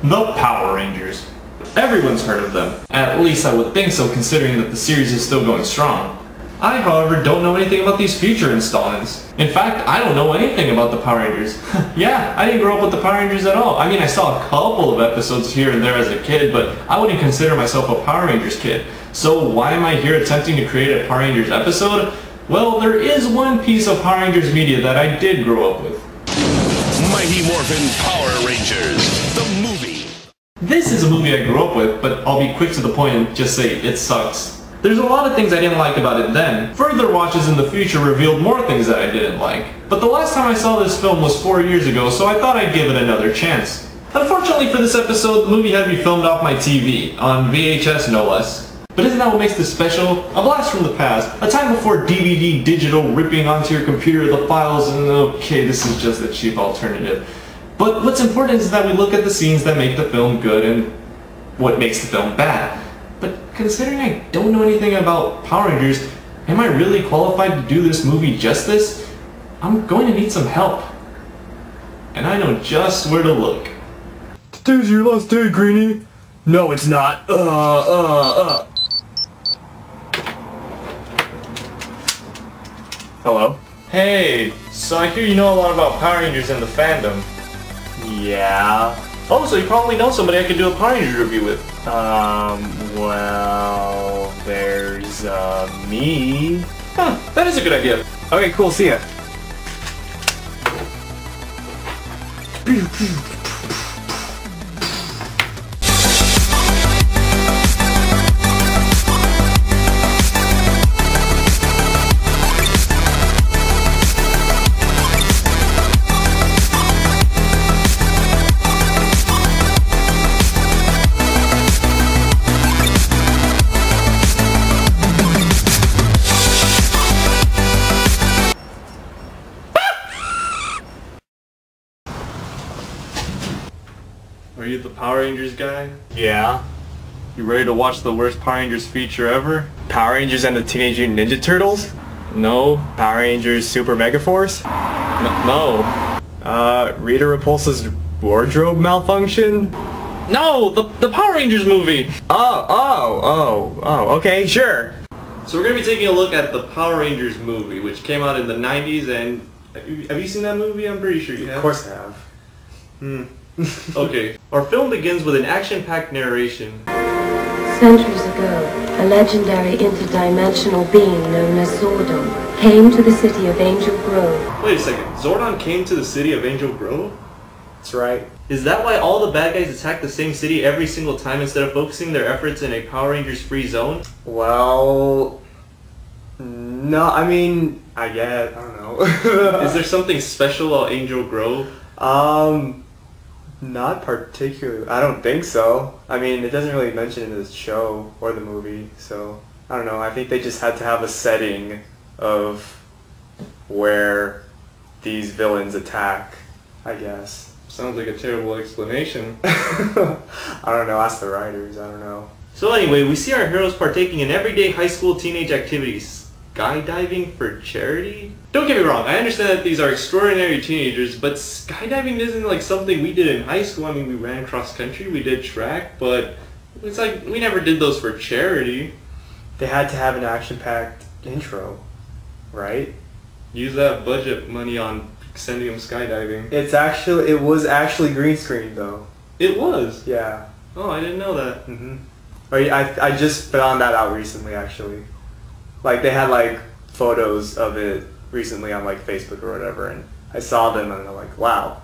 The Power Rangers. Everyone's heard of them. At least I would think so, considering that the series is still going strong. I, however, don't know anything about these future installments. In fact, I don't know anything about the Power Rangers. Yeah, I didn't grow up with the Power Rangers at all. I mean, I saw a couple of episodes here and there as a kid, but I wouldn't consider myself a Power Rangers kid. So why am I here attempting to create a Power Rangers episode? Well, there is one piece of Power Rangers media that I did grow up with. Mighty Morphin Power Rangers, the movie. This is a movie I grew up with, but I'll be quick to the point and just say it sucks. There's a lot of things I didn't like about it then. Further watches in the future revealed more things that I didn't like. But the last time I saw this film was 4 years ago, so I thought I'd give it another chance. Unfortunately for this episode, the movie had to be filmed off my TV, on VHS no less. But isn't that what makes this special? A blast from the past, a time before DVD digital ripping onto your computer the files, and okay, this is just a cheap alternative. But what's important is that we look at the scenes that make the film good and what makes the film bad. But considering I don't know anything about Power Rangers, am I really qualified to do this movie justice? I'm going to need some help. And I know just where to look. Today's your last day, Greenie. No, it's not. Hello? Hey, so I hear you know a lot about Power Rangers and the fandom. Yeah. Oh, so you probably know somebody I could do a Power Rangers review with. Well, there's, me. Huh, that is a good idea. Okay, cool, see ya. Are you the Power Rangers guy? Yeah. You ready to watch the worst Power Rangers feature ever? Power Rangers and the Teenage Mutant Ninja Turtles? No. Power Rangers Super Mega Force? No. Rita Repulsa's wardrobe malfunction? No! The Power Rangers movie! Okay, sure. So we're going to be taking a look at the Power Rangers movie, which came out in the 90s, and have you seen that movie? I'm pretty sure you have. Of course I have. Okay. Our film begins with an action-packed narration. Centuries ago, a legendary interdimensional being known as Zordon came to the city of Angel Grove. Wait a second, Zordon came to the city of Angel Grove? That's right. Is that why all the bad guys attack the same city every single time instead of focusing their efforts in a Power Rangers free zone? Well, no, I mean, I don't know. Is there something special about Angel Grove? Not particularly. I don't think so. I mean, it doesn't really mention it in the show or the movie, so I don't know. I think they just had to have a setting of where these villains attack, I guess. Sounds like a terrible explanation. I don't know. Ask the writers. I don't know. So anyway, we see our heroes partaking in everyday high school teenage activities. Skydiving for charity? Don't get me wrong, I understand that these are extraordinary teenagers, but skydiving isn't like something we did in high school. I mean, we ran cross country, we did track, but it's like we never did those for charity. They had to have an action-packed intro, right? Use that budget money on sending them skydiving. It was actually green screen though. It was? Yeah. Oh, I didn't know that. I just found that out recently, actually. Like, they had, like, photos of it recently on, like, Facebook or whatever, and I saw them, and I'm like, wow.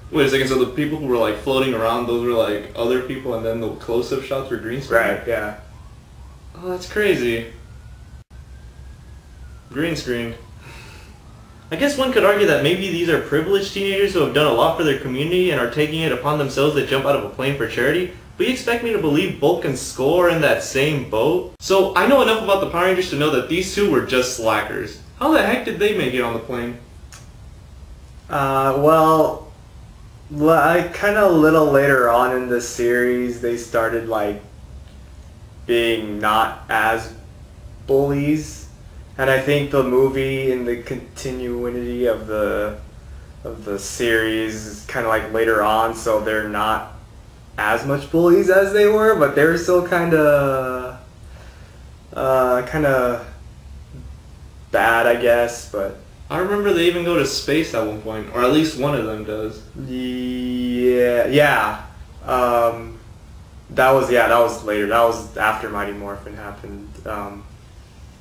Wait a second, so the people who were, like, floating around, those were, like, other people, and then the close-up shots were green screen? Right, yeah. Oh, that's crazy. Green screen. I guess one could argue that maybe these are privileged teenagers who have done a lot for their community and are taking it upon themselves to jump out of a plane for charity. But you expect me to believe Bulk and Skull are in that same boat? So I know enough about the Power Rangers to know that these two were just slackers. How the heck did they make it on the plane? Well, like, kind of a little later on in the series, they started, like, being not as bullies. And I think the movie and the continuity of the series is kind of like later on, so they're not as much bullies as they were, but they were still kind of bad, I guess. But I remember they even go to space at one point, or at least one of them does. Yeah. That was later. That was after Mighty Morphin happened.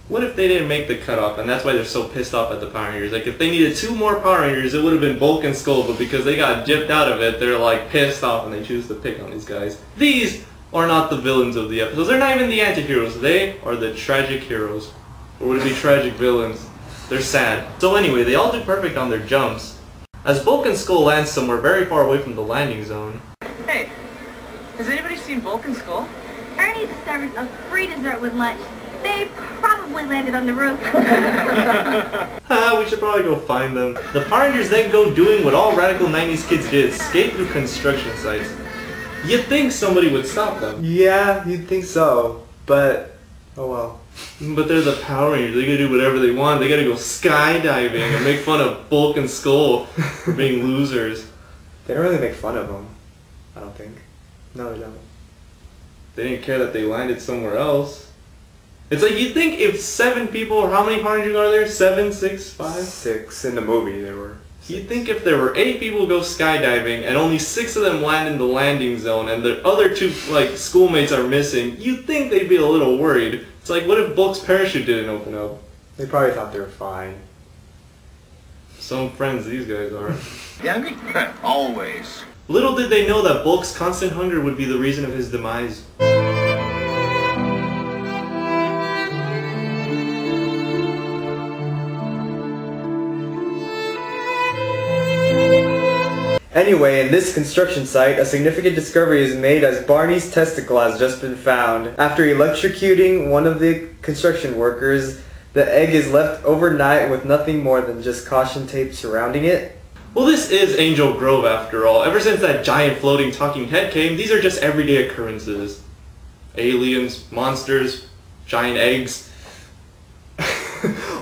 What if they didn't make the cutoff, and that's why they're so pissed off at the Power Rangers? Like, if they needed 2 more Power Rangers, it would have been Bulk and Skull, but because they got gypped out of it, they're like pissed off and they choose to pick on these guys. These are not the villains of the episodes. They're not even the anti-heroes. They are the tragic heroes. Or would it be tragic villains? They're sad. So anyway, they all do perfect on their jumps. As Bulk and Skull land somewhere very far away from the landing zone. Hey, has anybody seen Bulk and Skull? Ernie's served a free dessert with lunch. They probably landed on the roof. We should probably go find them. The Power Rangers then go doing what all radical 90s kids did, skate through construction sites. You'd think somebody would stop them. Yeah, you'd think so, but oh well. But they're the Power Rangers. They gotta do whatever they want. They gotta go skydiving and make fun of Bulk and Skull for being losers. They don't really make fun of them, I don't think. No, they don't. They didn't care that they landed somewhere else. It's like, you'd think if 7 people, or how many Power Rangers are there? 7, 6, 5? 6 in the movie there were. You'd think if there were 8 people go skydiving and only 6 of them land in the landing zone and the other 2 like schoolmates are missing, you'd think they'd be a little worried. It's like, what if Bulk's parachute didn't open up? They probably thought they were fine. Some friends these guys are. Yanni? Always. Little did they know that Bulk's constant hunger would be the reason of his demise. Anyway, in this construction site, a significant discovery is made as Barney's testicle has just been found. After electrocuting one of the construction workers, the egg is left overnight with nothing more than just caution tape surrounding it. Well, this is Angel Grove after all. Ever since that giant floating talking head came, these are just everyday occurrences. Aliens, monsters, giant eggs.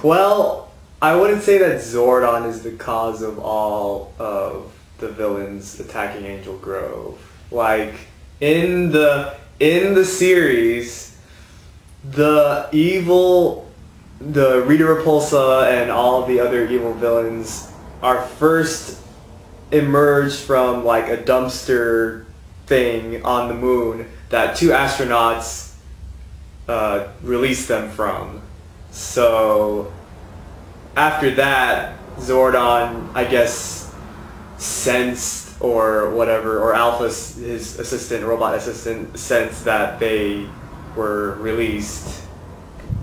Well, I wouldn't say that Zordon is the cause of all of the villains attacking Angel Grove. Like, in the series, the Rita Repulsa and all the other evil villains are first emerged from like a dumpster thing on the moon that 2 astronauts released them from. So after that, Zordon, I guess, sensed or whatever, or Alpha, his assistant, robot assistant, sensed that they were released.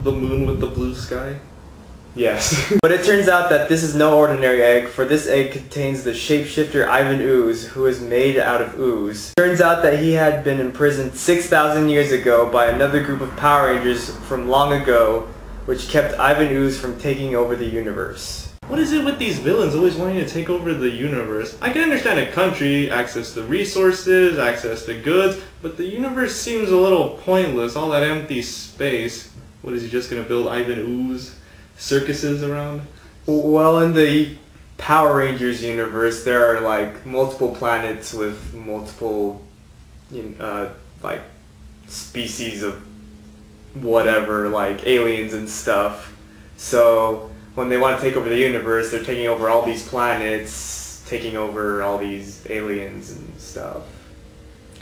The moon with the blue sky? Yes. But it turns out that this is no ordinary egg, for this egg contains the shapeshifter Ivan Ooze, who is made out of ooze. Turns out that he had been imprisoned 6,000 years ago by another group of Power Rangers from long ago, which kept Ivan Ooze from taking over the universe. What is it with these villains always wanting to take over the universe? I can understand a country, access to resources, access to goods, but the universe seems a little pointless, all that empty space. What is he just going to build Ivan Ooze circuses around? Well, in the Power Rangers universe, there are like multiple planets with multiple, like species of whatever, like aliens and stuff. So when they want to take over the universe, they're taking over all these planets, taking over all these aliens and stuff.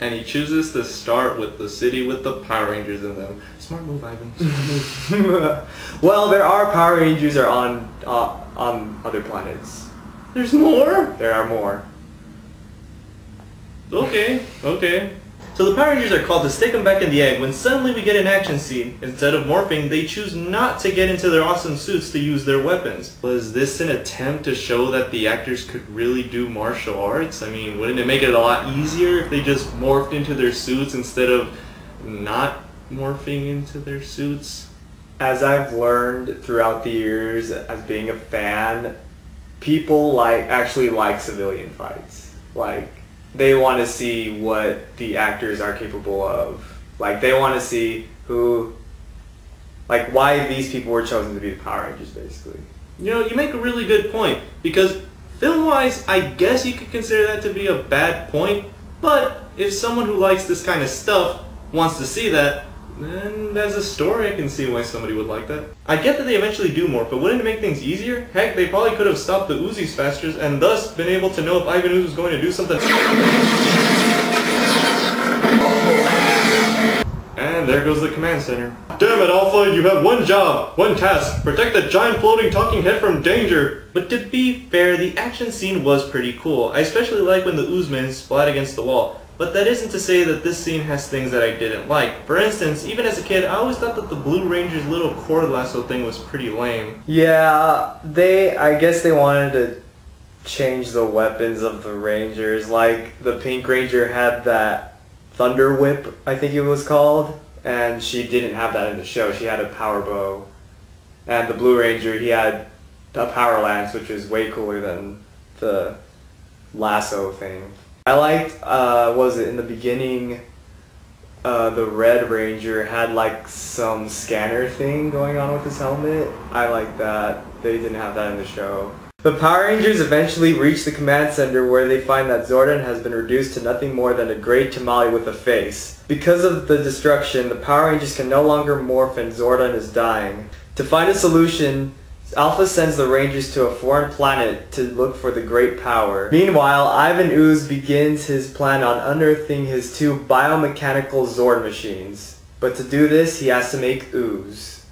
And he chooses to start with the city with the Power Rangers in them. Smart move, Ivan. Smart move. Well, there are Power Rangers are on other planets. There's more? There are more. Okay, okay. So the Power Rangers are called to stick them back in the egg when suddenly we get an action scene. Instead of morphing, they choose not to get into their awesome suits to use their weapons. Was this an attempt to show that the actors could really do martial arts? I mean, wouldn't it make it a lot easier if they just morphed into their suits instead of not morphing into their suits? As I've learned throughout the years as being a fan, people actually like civilian fights. Like, they want to see what the actors are capable of. Like, they want to see why these people were chosen to be the Power Rangers, basically. You know, you make a really good point, because film-wise, I guess you could consider that to be a bad point, But if someone who likes this kind of stuff wants to see that, then as a story I can see why somebody would like that. I get that they eventually do morph, but wouldn't it make things easier? Heck, they probably could have stopped the Uzis faster and thus been able to know if Ivan Ooze was going to do something. And there goes the command center. Damn it, Alpha, you have one job, one task. Protect the giant floating talking head from danger. But to be fair, the action scene was pretty cool. I especially like when the Oozeman splat against the wall. But that isn't to say that this scene has things that I didn't like. For instance, even as a kid, I always thought that the Blue Ranger's little cord lasso thing was pretty lame. Yeah, I guess they wanted to change the weapons of the Rangers. Like, the Pink Ranger had that Thunder Whip, I think it was called, and she didn't have that in the show. She had a power bow. And the Blue Ranger, he had a power lance, which is way cooler than the lasso thing. I liked, was it in the beginning, the Red Ranger had like some scanner thing going on with his helmet. I like that. They didn't have that in the show. The Power Rangers eventually reach the command center where they find that Zordon has been reduced to nothing more than a great tamale with a face. Because of the destruction, the Power Rangers can no longer morph and Zordon is dying. To find a solution, Alpha sends the Rangers to a foreign planet to look for the great power. Meanwhile, Ivan Ooze begins his plan on unearthing his two biomechanical Zord machines. But to do this, he has to make ooze.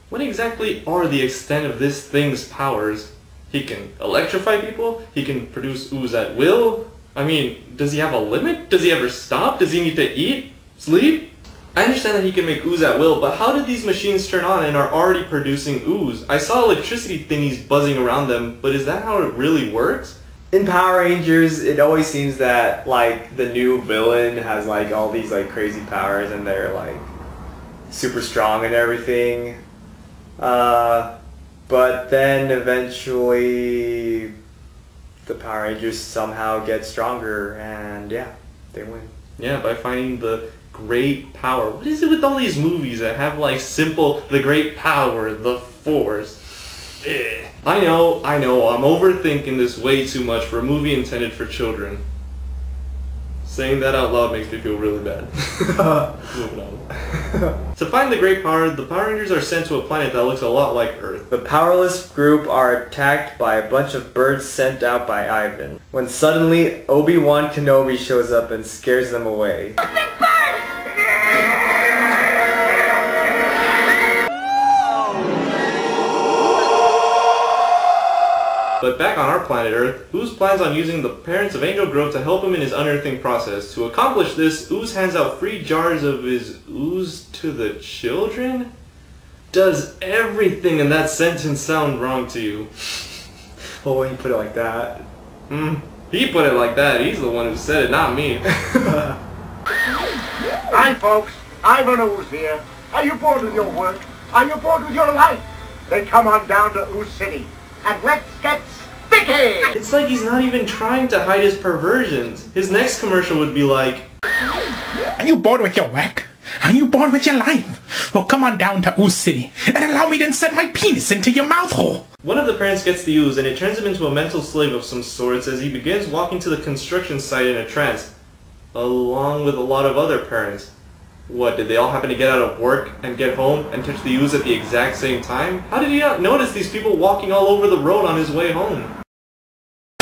What exactly are the extent of this thing's powers? He can electrify people? He can produce ooze at will? I mean, does he have a limit? Does he ever stop? Does he need to eat? Sleep? I understand that he can make ooze at will, but how did these machines turn on and are already producing ooze? I saw electricity thingies buzzing around them, but is that how it really works? In Power Rangers, it always seems that, like, the new villain has, like, all these, like, crazy powers and they're, like, super strong and everything. But then eventually the Power Rangers somehow get stronger and, yeah, they win. Yeah, by finding the great power. What is it with all these movies that have like simple, the great power, the force? I know, I'm overthinking this way too much for a movie intended for children. Saying that out loud makes me feel really bad. Moving on. To find the great power, the Power Rangers are sent to a planet that looks a lot like Earth. The powerless group are attacked by a bunch of birds sent out by Ivan, when suddenly Obi-Wan Kenobi shows up and scares them away. But back on our planet Earth, Ooze plans on using the parents of Angel Grove to help him in his unearthing process. To accomplish this, Ooze hands out free jars of his ooze to the children? Does everything in that sentence sound wrong to you? Oh, when you put it like that. He put it like that. He's the one who said it, not me. Hi folks, Ivan Ooze here. Are you bored with your work? Are you bored with your life? Then come on down to Ooze City and let's get sticky! It's like he's not even trying to hide his perversions. His next commercial would be like, are you bored with your work? Are you bored with your life? Well, come on down to Ooze City and allow me to insert my penis into your mouth hole. One of the parents gets the ooze and it turns him into a mental slave of some sorts as he begins walking to the construction site in a trance, along with a lot of other parents. What, did they all happen to get out of work and get home and touch the ooze at the exact same time? How did he not notice these people walking all over the road on his way home?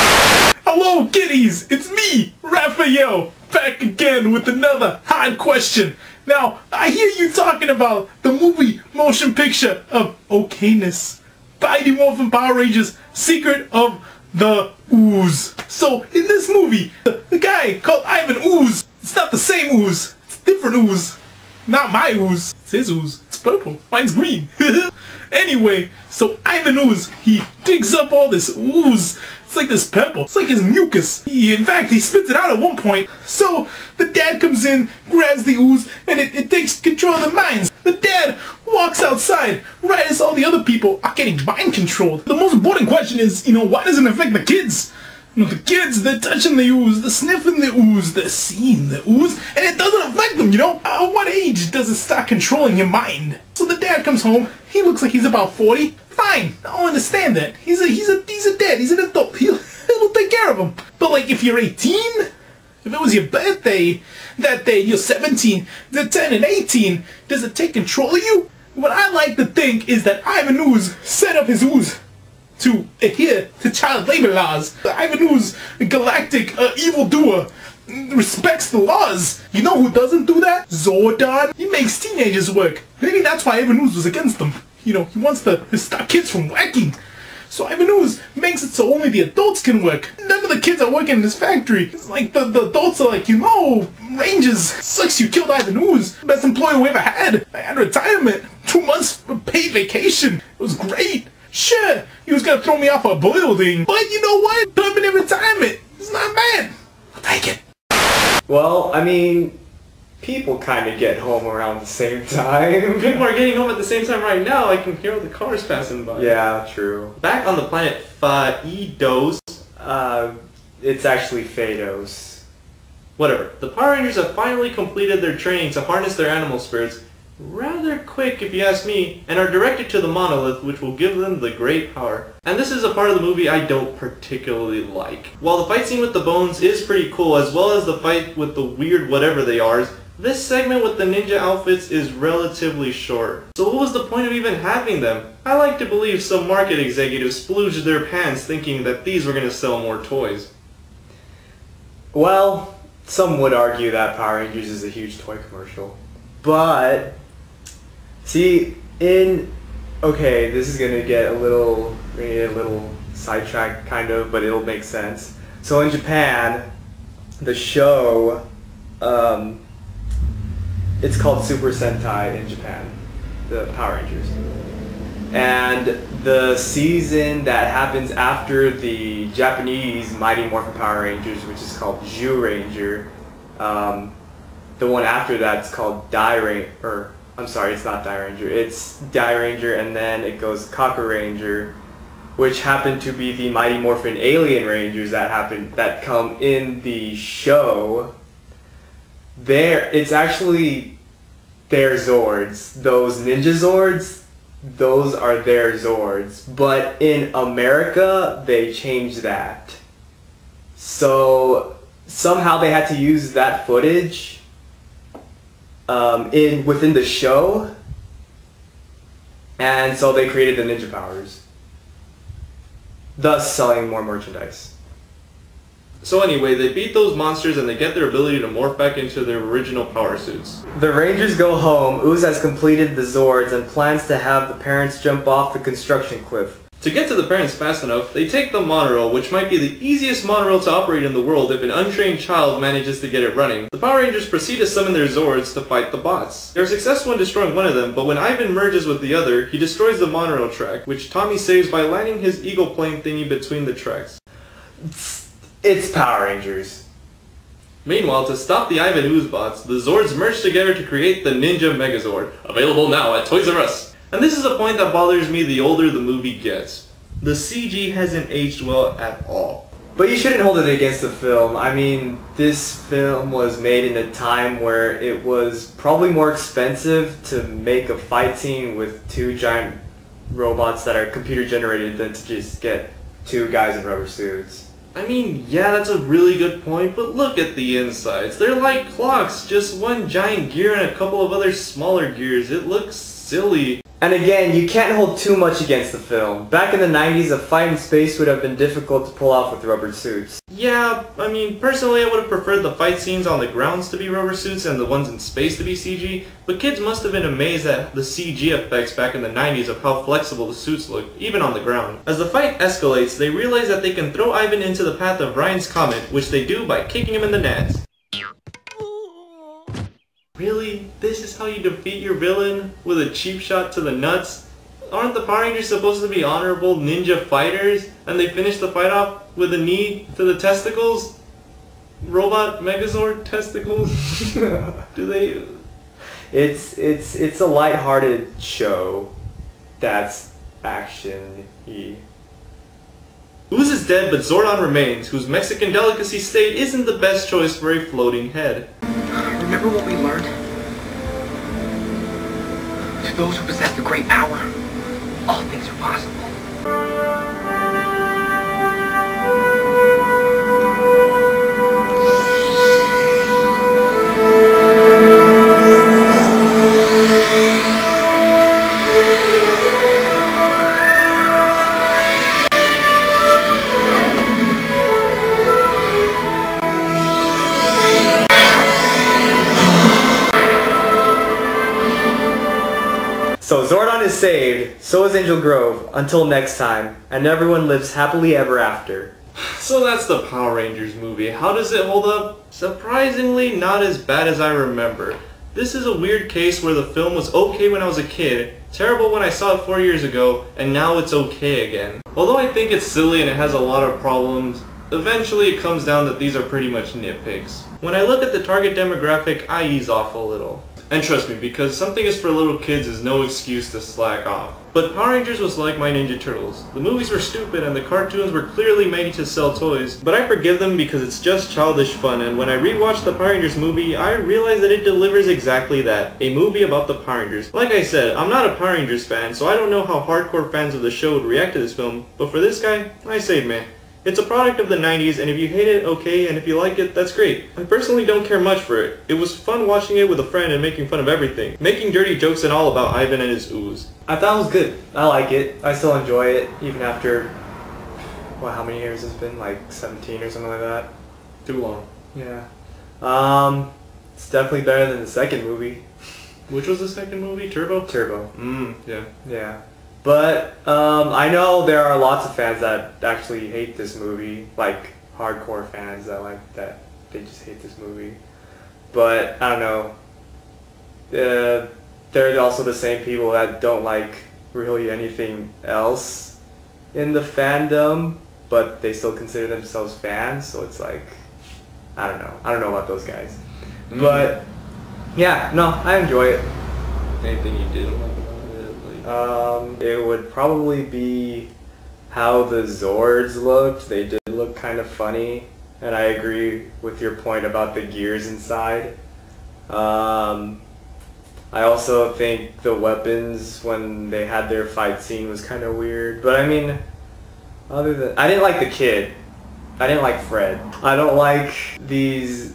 Hello, kiddies! It's me, Raphael, back again with another hard question. Now, I hear you talking about the movie motion picture of okayness. Mighty Morphin Power Rangers, Secret of the Ooze. So, in this movie, the guy called Ivan Ooze, it's not the same ooze, it's different ooze. Not my ooze, it's his ooze. It's purple, mine's green. Anyway, so Ivan Ooze, he digs up all this ooze. It's like this purple. It's like his mucus. In fact, he spits it out at one point. So the dad comes in, grabs the ooze, and it takes control of the minds. The dad walks outside right as all the other people are getting mind controlled. The most important question is, why doesn't it affect the kids? The kids, they're touching the ooze, they're sniffing the ooze, they're seeing the ooze, and it doesn't affect them, At what age does it start controlling your mind? So the dad comes home, he looks like he's about 40. Fine, I'll understand that. He's a dad, he's an adult, he'll take care of him. But like, if you're 18, If it was your birthday that day, you're 17, they're 10 and 18, does it take control of you? What I like to think is that Ivan Ooze set up his ooze to adhere to child labor laws. Ivan Ooze, galactic evildoer, respects the laws. You know who doesn't do that? Zordon. He makes teenagers work. Maybe that's why Ivan Ooze was against them. You know, he wants to stop kids from working. So Ivan Ooze makes it so only the adults can work. None of the kids are working in this factory. It's like the adults are like, you know, Rangers, sucks you killed Ivan Ooze. Best employer we ever had. I had retirement. 2 months of paid vacation. It was great. Sure, he was gonna throw me off a building. But you know what? Permanent retirement. It's not bad. I'll take it. Well, I mean, people kind of get home around the same time. People are getting home at the same time right now. I can hear all the cars passing by. Yeah, true. Back on the planet Phaedos. It's actually Phaedos. Whatever. The Power Rangers have finally completed their training to harness their animal spirits. Rather quick if you ask me, and are directed to the monolith, which will give them the great power. And this is a part of the movie I don't particularly like. While the fight scene with the bones is pretty cool, as well as the fight with the weird whatever they are, this segment with the ninja outfits is relatively short. So what was the point of even having them? I like to believe some market executives splooged their pants thinking that these were going to sell more toys. Well, some would argue that Power Rangers is a huge toy commercial. But see, okay, this is gonna get a little sidetracked kind of, but it'll make sense. So in Japan, the show, it's called Super Sentai in Japan, the Power Rangers. And the season that happens after the Japanese Mighty Morphin Power Rangers, which is called Zyuranger, the one after that's called I'm sorry, it's not Dairanger, it's Dairanger, and then it goes Kakuranger, which happen to be the Mighty Morphin Alien Rangers that come in the show. It's actually their Zords. Those Ninja Zords, those are their Zords. But in America, they changed that. So somehow they had to use that footage within the show, and so they created the ninja powers, thus selling more merchandise. So anyway, they beat those monsters and they get their ability to morph back into their original power suits. The Rangers go home. Ooze has completed the Zords and plans to have the parents jump off the construction cliff. To get to the parents fast enough, they take the monorail, which might be the easiest monorail to operate in the world if an untrained child manages to get it running. The Power Rangers proceed to summon their Zords to fight the bots. They're successful in destroying one of them, but when Ivan merges with the other, he destroys the monorail track, which Tommy saves by landing his eagle plane thingy between the tracks. It's Power Rangers. Meanwhile, to stop the Ivan Ooze bots, the Zords merge together to create the Ninja Megazord, available now at Toys R Us. And this is a point that bothers me the older the movie gets. The CG hasn't aged well at all. But you shouldn't hold it against the film. I mean, this film was made in a time where it was probably more expensive to make a fight scene with 2 giant robots that are computer generated than to just get 2 guys in rubber suits. I mean, yeah, that's a really good point, but look at the insides. They're like clocks, just one giant gear and a couple of other smaller gears. It looks silly. And again, you can't hold too much against the film. Back in the 90s, a fight in space would have been difficult to pull off with rubber suits. Yeah, I mean, personally I would have preferred the fight scenes on the grounds to be rubber suits and the ones in space to be CG, but kids must have been amazed at the CG effects back in the 90s of how flexible the suits looked, even on the ground. As the fight escalates, they realize that they can throw Ivan into the path of Ryan's comet, which they do by kicking him in the nuts. Really? This is how you defeat your villain? With a cheap shot to the nuts? Aren't the Power Rangers supposed to be honorable ninja fighters? And they finish the fight off with a knee to the testicles? Robot Megazord testicles? Do they... It's a lighthearted show that's action-y. Ooze is dead, but Zordon remains, whose Mexican delicacy state isn't the best choice for a floating head. Remember what we learned? To those who possess the great power, all things are possible. is saved, so is Angel Grove, until next time, and everyone lives happily ever after. So that's the Power Rangers movie. How does it hold up? Surprisingly, not as bad as I remember. This is a weird case where the film was okay when I was a kid, terrible when I saw it 4 years ago, and now it's okay again. Although I think it's silly and it has a lot of problems, eventually it comes down that these are pretty much nitpicks. When I look at the target demographic, I ease off a little. And trust me, because something is for little kids is no excuse to slack off. But Power Rangers was like my Ninja Turtles. The movies were stupid and the cartoons were clearly made to sell toys, but I forgive them because it's just childish fun, and when I rewatched the Power Rangers movie, I realized that it delivers exactly that. A movie about the Power Rangers. Like I said, I'm not a Power Rangers fan, so I don't know how hardcore fans of the show would react to this film, but for this guy, I say meh. It's a product of the 90s, and if you hate it, okay, and if you like it, that's great. I personally don't care much for it. It was fun watching it with a friend and making fun of everything. Making dirty jokes and all about Ivan and his ooze. I thought it was good. I like it. I still enjoy it, even after, well, how many years it's been? Like 17 or something like that? Too long. Yeah. It's definitely better than the second movie. Which was the second movie? Turbo? Turbo. Yeah. Yeah. But, I know there are lots of fans that actually hate this movie, like hardcore fans that they just hate this movie. But, I don't know, they're also the same people that don't like really anything else in the fandom, but they still consider themselves fans, so it's like, I don't know about those guys. But, yeah, no, I enjoy it. Anything you didn't like? It would probably be how the Zords looked. They did look kind of funny, and I agree with your point about the gears inside. I also think the weapons when they had their fight scene was kind of weird, but I mean, other than I didn't like the kid. I didn't like Fred. I don't like these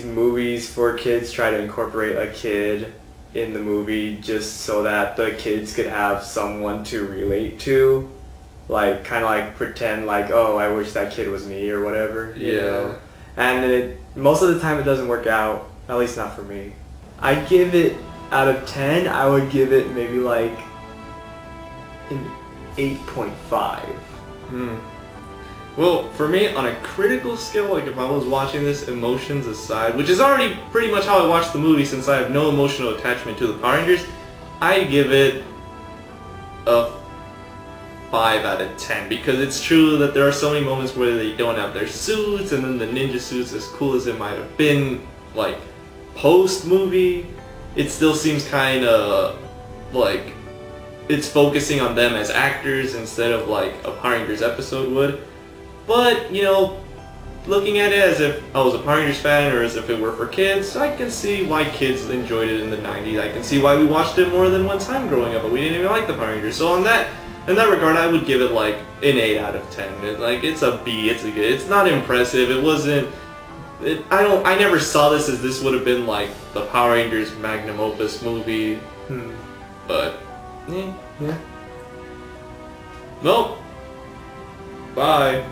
movies for kids try to incorporate a kid in the movie just so that the kids could have someone to relate to, like kind of like pretend like, oh, I wish that kid was me or whatever, you know? And most of the time it doesn't work out, at least not for me. I give it, out of 10, I would give it maybe like an 8.5. Well, for me, on a critical scale, like if I was watching this emotions aside, which is already pretty much how I watched the movie since I have no emotional attachment to the Power Rangers, I give it a 5 out of 10, because it's true that there are so many moments where they don't have their suits, and then the ninja suits, as cool as it might have been, like, post-movie, it still seems kind of like it's focusing on them as actors instead of like a Power Rangers episode would. But, you know, looking at it as if I was a Power Rangers fan or as if it were for kids, I can see why kids enjoyed it in the 90s. I can see why we watched it more than one time growing up, but we didn't even like the Power Rangers. So in that regard, I would give it like an 8 out of 10. It's a B, it's a good. It's not impressive. It wasn't. I never saw this as this would have been like the Power Rangers magnum opus movie. But yeah. Well, bye.